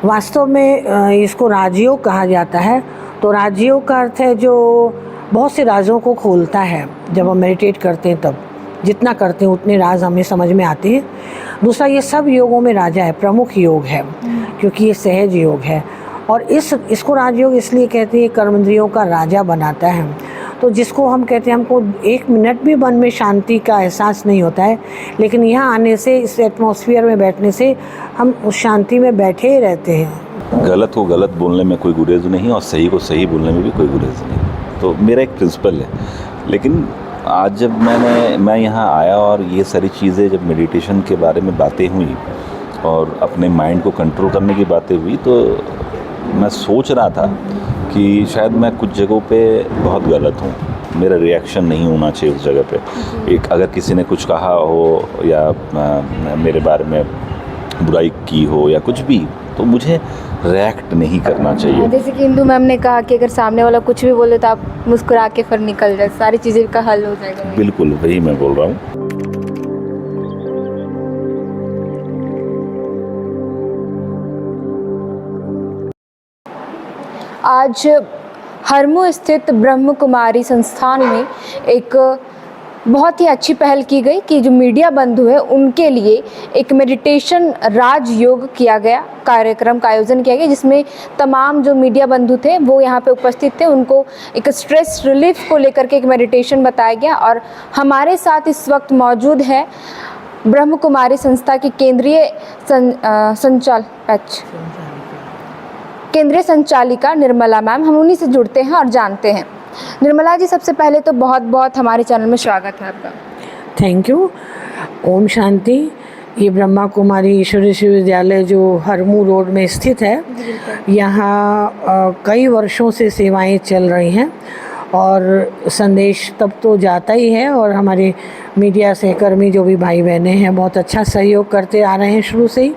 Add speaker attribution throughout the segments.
Speaker 1: वास्तव में इसको राजयोग कहा जाता है। तो राजयोग का अर्थ है जो बहुत से राजों को खोलता है। जब हम मेडिटेट करते हैं तब जितना करते हैं उतने राज हमें समझ में आते हैं। दूसरा, ये सब योगों में राजा है, प्रमुख योग है, क्योंकि ये सहज योग है। और इसको राजयोग इसलिए कहते हैं, कर्मेंद्रियों का राजा बनाता है। तो जिसको हम कहते हैं हमको एक मिनट भी मन में शांति का एहसास नहीं होता है, लेकिन यहाँ आने से, इस एटमॉस्फेयर में बैठने से हम उस शांति में बैठे ही रहते हैं।
Speaker 2: गलत को गलत बोलने में कोई गुरेज नहीं और सही को सही बोलने में भी कोई गुरेज नहीं। तो मेरा एक प्रिंसिपल है। लेकिन आज जब मैं यहाँ आया और ये सारी चीज़ें, जब मेडिटेशन के बारे में बातें हुई और अपने माइंड को कंट्रोल करने की बातें हुई, तो मैं सोच रहा था कि शायद मैं कुछ जगहों पे बहुत गलत हूँ। मेरा रिएक्शन नहीं होना चाहिए उस जगह पे। एक अगर किसी ने कुछ कहा हो या मेरे बारे में बुराई की हो या कुछ भी, तो मुझे रिएक्ट नहीं करना चाहिए।
Speaker 3: जैसे कि इंदु मैम ने कहा कि अगर सामने वाला कुछ भी बोले तो आप मुस्कुरा के फिर निकल जाए, सारी चीज़ें का हल हो जाएगा।
Speaker 2: बिल्कुल वही मैं बोल रहा हूँ।
Speaker 3: आज हरमू स्थित ब्रह्म कुमारी संस्थान में एक बहुत ही अच्छी पहल की गई कि जो मीडिया बंधु है उनके लिए एक मेडिटेशन राज योग किया गया, कार्यक्रम का आयोजन किया गया, जिसमें तमाम जो मीडिया बंधु थे वो यहाँ पे उपस्थित थे। उनको एक स्ट्रेस रिलीफ को लेकर के एक मेडिटेशन बताया गया। और हमारे साथ इस वक्त मौजूद है ब्रह्म कुमारी संस्था की केंद्रीय संचालिका निर्मला मैम। हम उन्हीं से जुड़ते हैं और जानते हैं। निर्मला जी, सबसे पहले तो बहुत बहुत हमारे चैनल में स्वागत है आपका।
Speaker 1: Thank you. ओम शांति। ये ब्रह्मा कुमारी ईश्वरीय विश्वविद्यालय जो हरमू रोड में स्थित है, यहाँ कई वर्षों से सेवाएं चल रही हैं और संदेश तब तो जाता ही है। और हमारे मीडिया सहकर्मी जो भी भाई बहनें हैं बहुत अच्छा सहयोग करते आ रहे हैं शुरू से ही।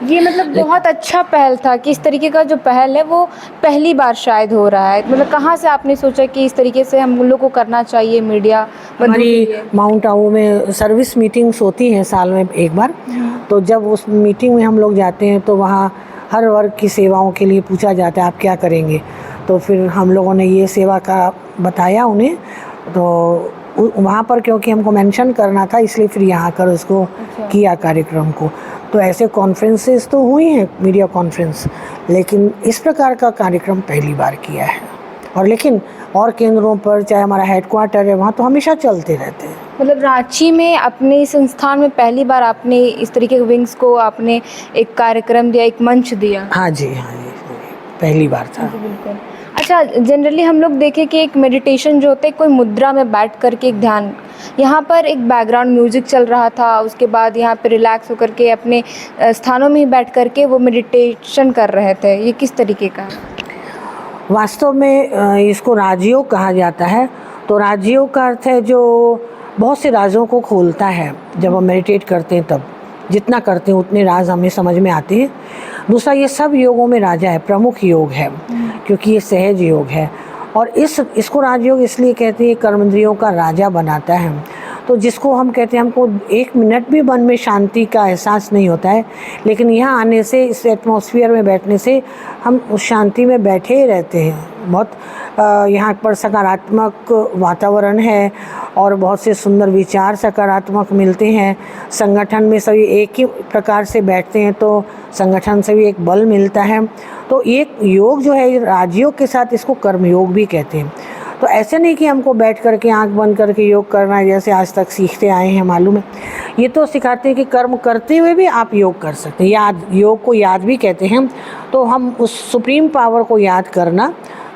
Speaker 3: ये मतलब बहुत अच्छा पहल था कि इस तरीके का जो पहल है वो पहली बार शायद हो रहा है। मतलब कहाँ से आपने सोचा कि इस तरीके से हम लोग को करना चाहिए मीडिया?
Speaker 1: हमारी माउंट आबू में सर्विस मीटिंग्स होती हैं साल में एक बार। तो जब उस मीटिंग में हम लोग जाते हैं तो वहाँ हर वर्ग की सेवाओं के लिए पूछा जाता है आप क्या करेंगे। तो फिर हम लोगों ने ये सेवा का बताया उन्हें। तो वहाँ पर क्योंकि हमको मेंशन करना था, इसलिए फिर यहाँ कर उसको किया कार्यक्रम को। तो ऐसे कॉन्फ्रेंसेस तो हुई हैं, मीडिया कॉन्फ्रेंस, लेकिन इस प्रकार का कार्यक्रम पहली बार किया है। और लेकिन और केंद्रों पर, चाहे हमारा हेडक्वार्टर है वहाँ, तो हमेशा चलते रहते हैं।
Speaker 3: मतलब रांची में अपने संस्थान में पहली बार आपने इस तरीके के विंग्स को आपने एक कार्यक्रम दिया, एक मंच दिया?
Speaker 1: हाँ जी, पहली बार था।
Speaker 3: बिल्कुल। अच्छा, जनरली हम लोग देखें कि एक मेडिटेशन जो होता है कोई मुद्रा में बैठ करके एक ध्यान, यहाँ पर एक बैकग्राउंड म्यूजिक चल रहा था, उसके बाद यहाँ पे रिलैक्स होकर के अपने स्थानों में ही बैठ करके वो मेडिटेशन कर रहे थे। ये किस तरीके का?
Speaker 1: वास्तव में इसको राजयोग कहा जाता है। तो राजयोग का अर्थ है जो बहुत से राजों को खोलता है। जब हम मेडिटेट करते हैं तब जितना करते हैं उतने राज हमें समझ में आते हैं। दूसरा, ये सब योगों में राजा है, प्रमुख योग है, क्योंकि ये सहज योग है। और इसको राजयोग इसलिए कहते हैं, कर्मेंद्रियों का राजा बनाता है। तो जिसको हम कहते हैं हमको एक मिनट भी मन में शांति का एहसास नहीं होता है, लेकिन यहाँ आने से, इस एटमॉस्फेयर में बैठने से हम उस शांति में बैठे ही रहते हैं। बहुत यहाँ पर सकारात्मक वातावरण है और बहुत से सुंदर विचार सकारात्मक मिलते हैं। संगठन में सभी एक ही प्रकार से बैठते हैं तो संगठन से भी एक बल मिलता है। तो एक योग जो है राजयोग के साथ इसको कर्मयोग भी कहते हैं। तो ऐसे नहीं कि हमको बैठ करके आंख बंद करके योग करना है जैसे आज तक सीखते आए हैं, मालूम है। ये तो सिखाते हैं कि कर्म करते हुए भी आप योग कर सकते हैं। योग को याद भी कहते हैं। तो हम उस सुप्रीम पावर को याद करना,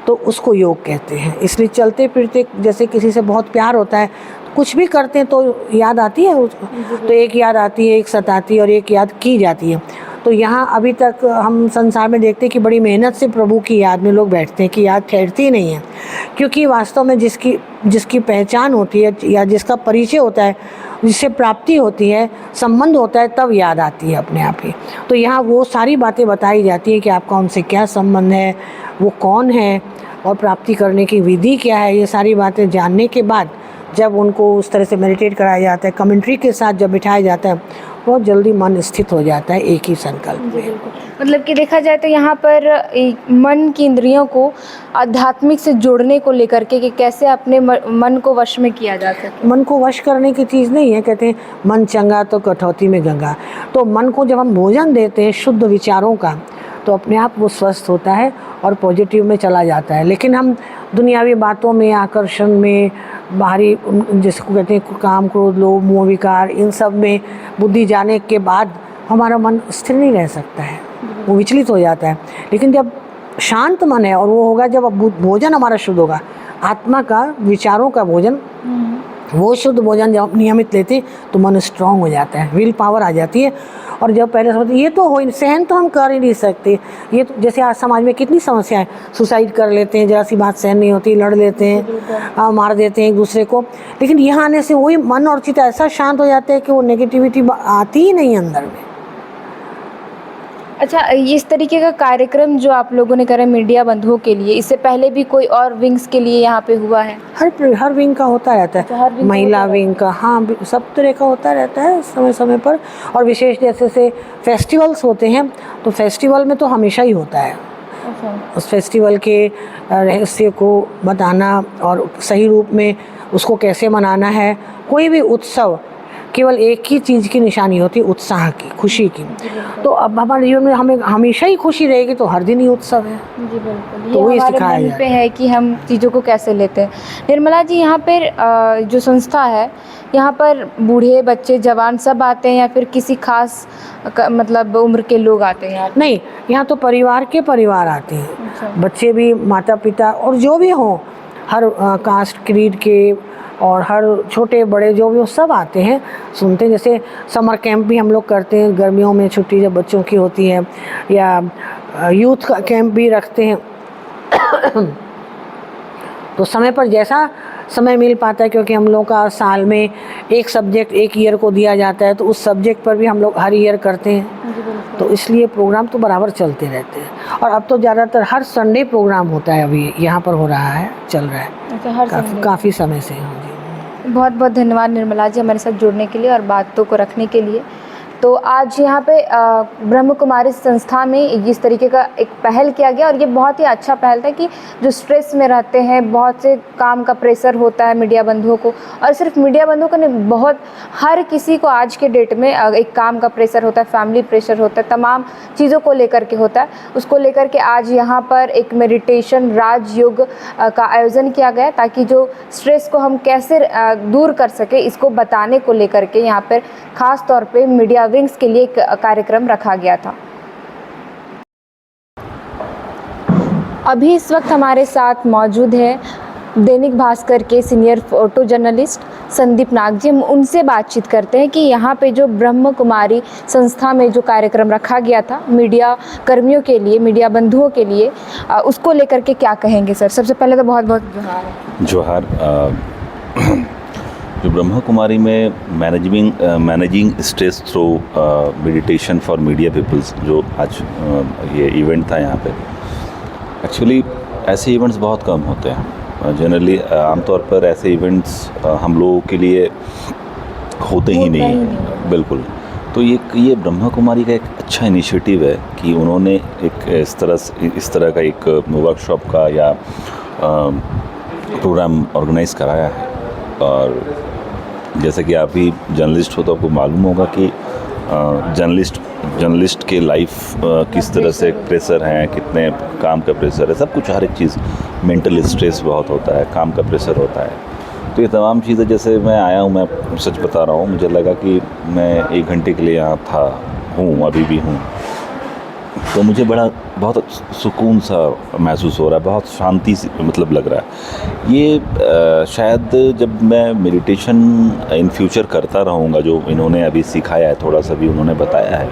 Speaker 1: तो उसको योग कहते हैं। इसलिए चलते फिरते जैसे किसी से बहुत प्यार होता है, कुछ भी करते हैं तो याद आती है तो एक याद आती है, एक सताती है और एक याद की जाती है। तो यहाँ अभी तक हम संसार में देखते हैं कि बड़ी मेहनत से प्रभु की याद में लोग बैठते हैं कि याद ठहरती नहीं है, क्योंकि वास्तव में जिसकी पहचान होती है या जिसका परिचय होता है, जिससे प्राप्ति होती है, संबंध होता है, तब याद आती है अपने आप ही। तो यहाँ वो सारी बातें बताई जाती हैं कि आपका उनसे क्या संबंध है, वो कौन है और प्राप्ति करने की विधि क्या है। ये सारी बातें जानने के बाद जब उनको उस तरह से मेडिटेट कराया जाता है, कमेंट्री के साथ जब बिठाया जाता है, बहुत जल्दी मन स्थित हो जाता है एक ही संकल्प में।
Speaker 3: मतलब कि देखा जाए तो यहाँ पर मन की इंद्रियों को आध्यात्मिक से जोड़ने को लेकर के कि कैसे अपने मन को वश में किया जा सके।
Speaker 1: मन को वश करने की चीज़ नहीं है, कहते हैं मन चंगा तो कटौती में गंगा। तो मन को जब हम भोजन देते हैं शुद्ध विचारों का, तो अपने आप वो स्वस्थ होता है और पॉजिटिव में चला जाता है। लेकिन हम दुनियावी बातों में, आकर्षण में, बाहरी जिसको कहते हैं काम, क्रोध, लोभ, मोह, विकार, इन सब में बुद्धि जाने के बाद हमारा मन स्थिर नहीं रह सकता है, वो विचलित हो जाता है। लेकिन जब शांत मन है, और वो होगा जब भोजन हमारा शुद्ध होगा, आत्मा का, विचारों का भोजन, वो शुद्ध भोजन जब नियमित लेते हैं तो मन स्ट्रांग हो जाता है, विल पावर आ जाती है। और जब पहले समझते ये तो हो, सहन तो हम कर ही नहीं सकते, ये तो जैसे आज समाज में कितनी समस्याएं, सुसाइड कर लेते हैं, जरा सी बात सहन नहीं होती, लड़ लेते हैं, मार देते हैं एक दूसरे को। लेकिन यहाँ आने से वही मन और चित्त ऐसा शांत हो जाता है कि वो नेगेटिविटी आती ही नहीं अंदर में।
Speaker 3: अच्छा, इस तरीके का कार्यक्रम जो आप लोगों ने करा मीडिया बंधुओं के लिए, इससे पहले भी कोई और विंग्स के लिए यहाँ पे हुआ है?
Speaker 1: हर विंग का होता रहता है, महिला विंग का, हाँ, सब तरह का होता रहता है समय समय पर। और विशेष जैसे से फेस्टिवल्स होते हैं, तो फेस्टिवल में तो हमेशा ही होता है। उस फेस्टिवल के रहस्य को बताना और सही रूप में उसको कैसे मनाना है। कोई भी उत्सव केवल एक ही चीज़ की निशानी होती है, उत्साह की, खुशी की। तो अब हमारे जीवन में हमें हमेशा ही खुशी रहेगी, तो हर दिन ही उत्सव है।
Speaker 3: जी बिल्कुल,
Speaker 1: तो
Speaker 3: ये
Speaker 1: वही
Speaker 3: हमारे
Speaker 1: सिखाया
Speaker 3: मन पे है कि हम चीज़ों को कैसे लेते हैं। निर्मला जी, यहाँ पर जो संस्था है, यहाँ पर बूढ़े, बच्चे, जवान सब आते हैं या फिर किसी खास मतलब उम्र के लोग आते हैं यहाँ?
Speaker 1: नहीं, यहाँ तो परिवार के परिवार आते हैं।
Speaker 3: अच्छा।
Speaker 1: बच्चे भी, माता पिता और जो भी हों, हर कास्ट, क्रीड के, और हर छोटे बड़े जो भी हो, सब आते हैं, सुनते हैं। जैसे समर कैंप भी हम लोग करते हैं गर्मियों में, छुट्टी जब बच्चों की होती है, या यूथ का कैंप भी रखते हैं। तो समय पर जैसा समय मिल पाता है, क्योंकि हम लोग का साल में एक सब्जेक्ट एक ईयर को दिया जाता है, तो उस सब्जेक्ट पर भी हम लोग हर ईयर करते हैं। तो इसलिए प्रोग्राम तो बराबर चलते रहते हैं। और अब तो ज़्यादातर हर संडे प्रोग्राम होता है, अभी यहाँ पर हो रहा है, चल रहा है।
Speaker 3: अच्छा, हर संडे?
Speaker 1: काफ़ी समय से। हाँ जी।
Speaker 3: बहुत बहुत धन्यवाद निर्मला जी हमारे साथ जुड़ने के लिए और बातों को रखने के लिए। तो आज यहाँ पे ब्रह्म कुमारी संस्था में इस तरीके का एक पहल किया गया, और ये बहुत ही अच्छा पहल था कि जो स्ट्रेस में रहते हैं, बहुत से काम का प्रेशर होता है मीडिया बंधुओं को, और सिर्फ मीडिया बंधुओं को नहीं, बहुत हर किसी को आज के डेट में एक काम का प्रेशर होता है, फैमिली प्रेशर होता है, तमाम चीज़ों को लेकर के होता है। उसको लेकर के आज यहाँ पर एक मेडिटेशन राजयोग का आयोजन किया गया, ताकि जो स्ट्रेस को हम कैसे दूर कर सके, इसको बताने को लेकर के यहाँ पर ख़ास तौर पर मीडिया विंग्स के लिए एक कार्यक्रम रखा गया था। अभी इस वक्त हमारे साथ मौजूद है दैनिक भास्कर के सीनियर फोटो जर्नलिस्ट संदीप नाग जी। हम उनसे बातचीत करते हैं कि यहाँ पे जो ब्रह्म कुमारी संस्था में जो कार्यक्रम रखा गया था मीडिया कर्मियों के लिए, मीडिया बंधुओं के लिए, उसको लेकर के क्या कहेंगे सर? सबसे पहले तो बहुत बहुत जोहार।
Speaker 2: जो ब्रह्म कुमारी में managing stress through meditation for media peoples, जो आज ये इवेंट था यहाँ पे, एक्चुअली ऐसे इवेंट्स बहुत कम होते हैं। जनरली आमतौर पर ऐसे इवेंट्स हम लोगों के लिए होते ही नहीं हैं, बिल्कुल। तो ये ब्रह्म कुमारी का एक अच्छा इनिशिएटिव है कि उन्होंने एक इस तरह का एक वर्कशॉप का या प्रोग्राम ऑर्गेनाइज कराया है। और जैसे कि आप ही जर्नलिस्ट हो तो आपको मालूम होगा कि जर्नलिस्ट के लाइफ किस तरह से प्रेशर हैं, कितने काम का प्रेशर है, सब कुछ, हर एक चीज़, मेंटल स्ट्रेस बहुत होता है, काम का प्रेशर होता है। तो ये तमाम चीज़ें, जैसे मैं आया हूँ, मैं सच बता रहा हूँ, मुझे लगा कि मैं 1 घंटे के लिए यहाँ हूँ, अभी भी हूँ, तो मुझे बहुत सुकून सा महसूस हो रहा है, बहुत शांति सी मतलब लग रहा है। ये शायद जब मैं मेडिटेशन इन फ्यूचर करता रहूँगा, जो इन्होंने अभी सिखाया है, थोड़ा सा भी उन्होंने बताया है,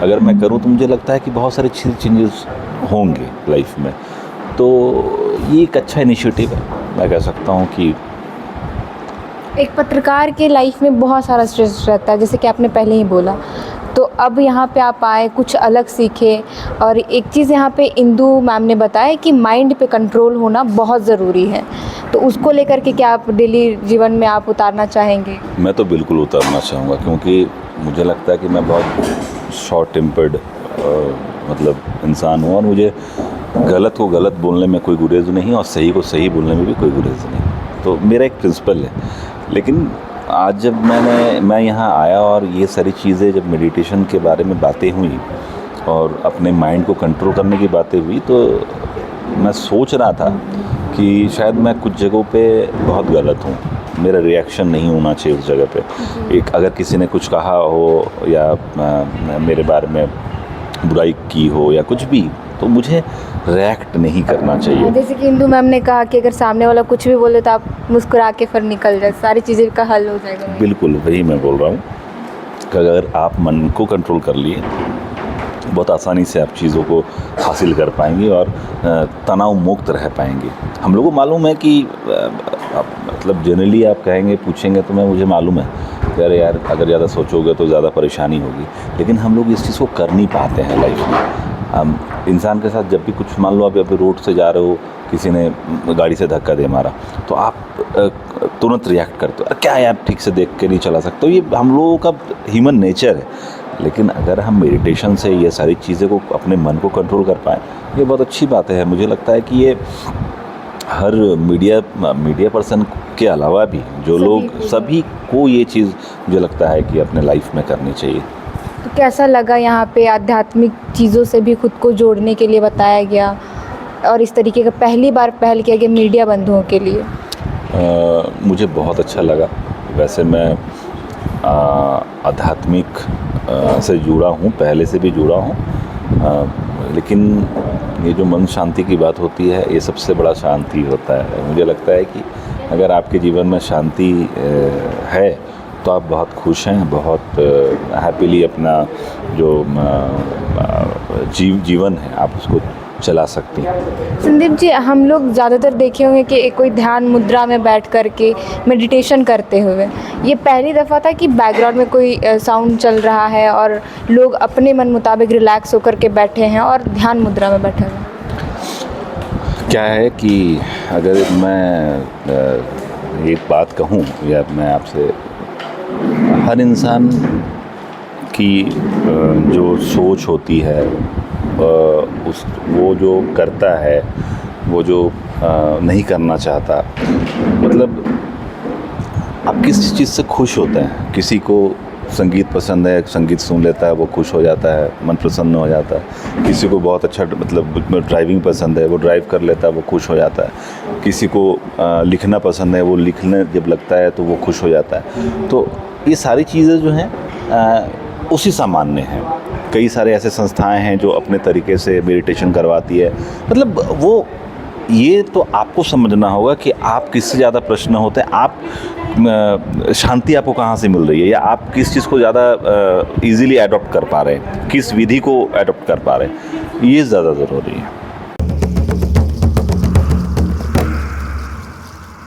Speaker 2: अगर मैं करूँ तो मुझे लगता है कि बहुत सारे चेंजेस होंगे लाइफ में। तो ये एक अच्छा इनिशिएटिव है, मैं कह सकता हूँ कि
Speaker 3: एक पत्रकार के लाइफ में बहुत सारा स्ट्रेस रहता है, जैसे कि आपने पहले ही बोला। तो अब यहाँ पे आप आए, कुछ अलग सीखे, और एक चीज़ यहाँ पे इंदु मैम ने बताया कि माइंड पे कंट्रोल होना बहुत ज़रूरी है। तो उसको लेकर के क्या आप डेली जीवन में आप उतारना चाहेंगे?
Speaker 2: मैं तो बिल्कुल उतारना चाहूँगा, क्योंकि मुझे लगता है कि मैं बहुत शॉर्ट टेम्पर्ड मतलब इंसान हूँ और मुझे गलत को गलत बोलने में कोई गुरेज नहीं और सही को सही बोलने में भी कोई गुरेज नहीं। तो मेरा एक प्रिंसिपल है। लेकिन आज जब मैं यहाँ आया और ये सारी चीज़ें जब मेडिटेशन के बारे में बातें हुई और अपने माइंड को कंट्रोल करने की बातें हुई, तो मैं सोच रहा था कि शायद मैं कुछ जगहों पे बहुत गलत हूँ, मेरा रिएक्शन नहीं होना चाहिए उस जगह पे। एक अगर किसी ने कुछ कहा हो या मेरे बारे में बुराई की हो या कुछ भी, तो मुझे रिएक्ट नहीं करना चाहिए।
Speaker 3: जैसे कि इंदु मैम ने कहा कि अगर सामने वाला कुछ भी बोले तो आप मुस्कुरा के फिर निकल जाए, सारी चीज़ें का हल हो जाएगा।
Speaker 2: बिल्कुल वही मैं बोल रहा हूँ कि अगर आप मन को कंट्रोल कर लिए, बहुत आसानी से आप चीज़ों को हासिल कर पाएंगे और तनाव मुक्त रह पाएंगे। हम लोगों को मालूम है कि मतलब जनरली आप कहेंगे, पूछेंगे तो मुझे मालूम है कि अरे यार अगर ज़्यादा सोचोगे तो ज़्यादा परेशानी होगी, लेकिन हम लोग इस चीज़ को कर नहीं पाते हैं लाइफ में। हम इंसान के साथ जब भी कुछ, मान लो आप अभी रोड से जा रहे हो, किसी ने गाड़ी से धक्का दे मारा, तो आप तुरंत रिएक्ट करते हो, क्या यार ठीक से देख के नहीं चला सकते। ये हम लोगों का ह्यूमन नेचर है। लेकिन अगर हम मेडिटेशन से ये सारी चीज़ें को, अपने मन को कंट्रोल कर पाएँ, ये बहुत अच्छी बात है। मुझे लगता है कि ये हर मीडिया पर्सन के अलावा भी जो लोग, सभी को ये चीज़ मुझे लगता है कि अपने लाइफ में करनी चाहिए।
Speaker 3: तो कैसा लगा यहाँ पे आध्यात्मिक चीज़ों से भी खुद को जोड़ने के लिए बताया गया और इस तरीके का पहली बार पहल किया गया मीडिया बंधुओं के लिए?
Speaker 2: मुझे बहुत अच्छा लगा। वैसे मैं आध्यात्मिक से जुड़ा हूँ, पहले से भी जुड़ा हूँ, लेकिन ये जो मन शांति की बात होती है, ये सबसे बड़ा शांति होता है। मुझे लगता है कि अगर आपके जीवन में शांति है तो आप बहुत खुश हैं, बहुत हैप्पीली अपना जो जीवन है आप उसको चला सकते हैं।
Speaker 3: संदीप जी, हम लोग ज़्यादातर देखे होंगे कि कोई ध्यान मुद्रा में बैठ कर के मेडिटेशन करते हुए, ये पहली दफ़ा था कि बैकग्राउंड में कोई साउंड चल रहा है और लोग अपने मन मुताबिक रिलैक्स होकर के बैठे हैं और ध्यान मुद्रा में बैठे हैं।
Speaker 2: क्या है कि अगर मैं एक बात कहूँ या मैं आपसे, हर इंसान की जो सोच होती है, वो जो करता है, वो जो नहीं करना चाहता, मतलब आप किस चीज़ से खुश होते हैं। किसी को संगीत पसंद है, संगीत सुन लेता है, वो खुश हो जाता है, मन प्रसन्न हो जाता है। किसी को बहुत अच्छा मतलब ड्राइविंग पसंद है, वो ड्राइव कर लेता है, वो खुश हो जाता है। किसी को लिखना पसंद है, वो लिखने जब लगता है तो वो खुश हो जाता है। तो ये सारी चीज़ें जो हैं उसी सामान्य हैं। कई सारे ऐसे संस्थाएं हैं जो अपने तरीके से मेडिटेशन करवाती है। मतलब वो, ये तो आपको समझना होगा कि आप किससे ज़्यादा प्रश्न होते हैं, आप शांति आपको कहाँ से मिल रही है, या आप किस चीज़ को ज़्यादा इजीली अडॉप्ट कर पा रहे हैं, किस विधि को अडॉप्ट कर पा रहे हैं, ये ज़्यादा ज़रूरी है।